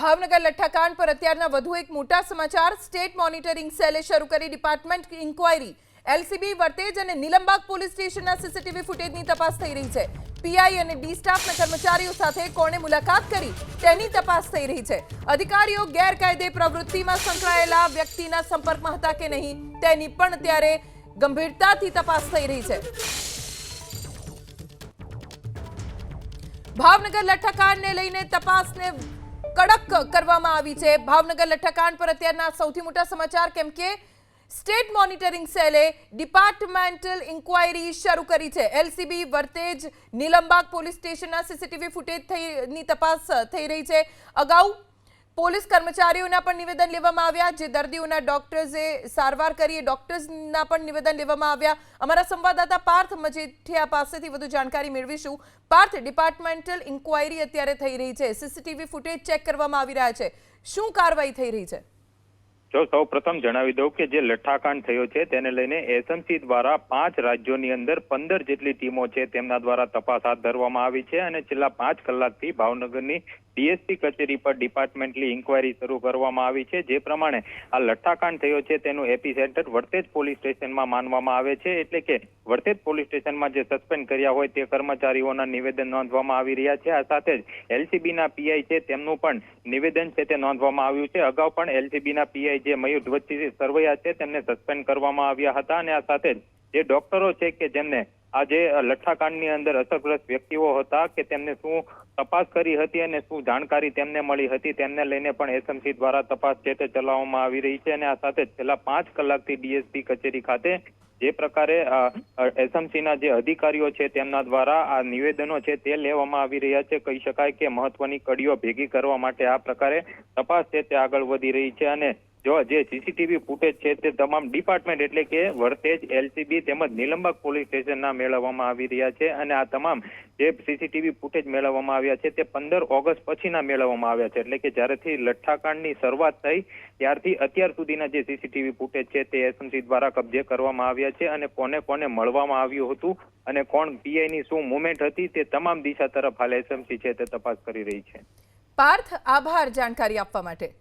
ભાવનગર લઠ્ઠાકાંડ પર અત્યારના વધુ એક મોટા સમાચાર। સ્ટેટ મોનિટરિંગ સેલે શરૂ કરી ડિપાર્ટમેન્ટ ઇન્ક્વાયરી। એલસીબી વર્તેજ અને નીલમબાગ પોલીસ સ્ટેશનના સીસીટીવી ફૂટેજની તપાસ થઈ રહી છે। પીઆઈ અને ડી સ્ટાફના કર્મચારીઓ સાથે કોણે મુલાકાત કરી તેની તપાસ થઈ રહી છે। અધિકારીઓ ગેરકાયદે પ્રવૃત્તિમાં સંકળાયેલા વ્યક્તિના સંપર્કમાં હતા કે નહીં તેની પણ ત્યારે ગંભીરતાથી તપાસ થઈ રહી છે। ભાવનગર લઠ્ઠાકાંડને લઈને તપાસને કડક કરવામાં આવી છે। ભાવનગર લઠ્ઠાકાંડ પર અત્યારના સૌથી મોટા સમાચાર કેમ કે સ્ટેટ મોનિટરિંગ સેલે ડિપાર્ટમેન્ટલ ઇન્ક્વાયરી શરૂ કરી છે। એલસીબી વર્તેજ નીલમબાગ પોલીસ સ્ટેશનના સીસીટીવી ફૂટેજની તપાસ થઈ રહી છે। અગાઉ પોલીસ કર્મચારીઓના પણ નિવેદન લેવામાં આવ્યા। જે દર્દીઓના ડોક્ટર્સે સારવાર કરી ડોક્ટર્સના પણ નિવેદન લેવામાં આવ્યા। અમારા સંવાદદાતા પાર્થ મજીઠિયા પાસેથી વધુ જાણકારી મેળવીશું। પાર્થ, ડિપાર્ટમેન્ટલ ઇન્ક્વાયરી અત્યારે થઈ રહી છે, સીસીટીવી ફૂટેજ ચેક કરવામાં આવી રહ્યા છે, શું કાર્યવાહી થઈ રહી છે? જો સૌપ્રથમ જણાવી દઉં કે જે લઠ્ઠાકાંડ થયો છે તેને લઈને એસએમસી દ્વારા 5 રાજ્યોની અંદર 15 જેટલી ટીમો છે તેમના દ્વારા તપાસ હાથ ધરવામાં આવી છે અને છેલ્લા 5 કલાકથી ભાવનગરની ડીએસપી કચેરી પર ડિપાર્ટમેન્ટલી ઇન્ક્વાયરી શરૂ કરવામાં આવી છે। જે પ્રમાણે આ લઠ્ઠાકાંડ થયો છે તેનું એપીસેન્ટર વર્તેજ પોલીસ સ્ટેશનમાં માનવામાં આવે છે, એટલે કે વર્તેજ પોલીસ સ્ટેશનમાં જે સસ્પેન્ડ કર્યા હોય તે કર્મચારીઓના નિવેદન નોંધવામાં આવી રહ્યા છે। આ સાથે જ એલસીબીના પીઆઈ છે તેમનું પણ નિવેદન છે તે નોંધવામાં આવ્યું છે। અગાઉ પણ એલસીબીના પીઆઈ જે મયુર ધ્વજસિંહ સરવૈયા છે તેમને સસ્પેન્ડ કરવામાં આવ્યા હતા અને આ સાથે જ જે ડોક્ટરો છે કે જેમને આજે લઠ્ઠાકાંડની અંદર અસરગ્રસ્ત વ્યક્તિઓ હતા કે તેમને શું તપાસ કરી હતી અને શું જાણકારી તેમને મળી હતી તેમને લઈને પણ એસએમસી દ્વારા તપાસ છે તે ચલાવવામાં આવી રહી છે અને આ સાથે છેલ્લા 5 કલાકથી ડીએસપી કચેરી ખાતે જે પ્રકારે એસએમસીના જે અધિકારીઓ છે તેમના દ્વારા આ નિવેદનો છે તે લેવામાં આવી રહ્યા છે। કહી શકાય કે મહત્વની કડીઓ ભેગી કરવા માટે આ પ્રકારે તપાસ છે તે આગળ વધી રહી છે અને જો જે સીસીટીવી ફૂટેજ છે તે તમામ ડિપાર્ટમેન્ટ એટલે કે વર્તેજ, એલસીબી તેમજ નીલમબાગ પોલીસ સ્ટેશનના મેળવવામાં આવી રહ્યા છે અને આ તમામ જે સીસીટીવી ફૂટેજ મેળવવામાં આવ્યા છે તે 15 ઓગસ્ટ પછીના મેળવવામાં આવ્યા છે, એટલે કે જ્યારેથી લઠ્ઠાકાંડની શરૂઆત થઈ ત્યારથી અત્યાર સુધીના જે સીસીટીવી ફૂટેજ છે તે એસએમસી દ્વારા કબજે કરવામાં આવ્યા છે અને કોને કોને મળવામાં આવ્યું હતું અને કોણ પીઆઈની શું મુવમેન્ટ હતી તે તમામ દિશા તરફ હાલ એસએમસી છે તે તપાસ કરી રહી છે। પાર્થ, આભાર જાણકારી આપવા માટે।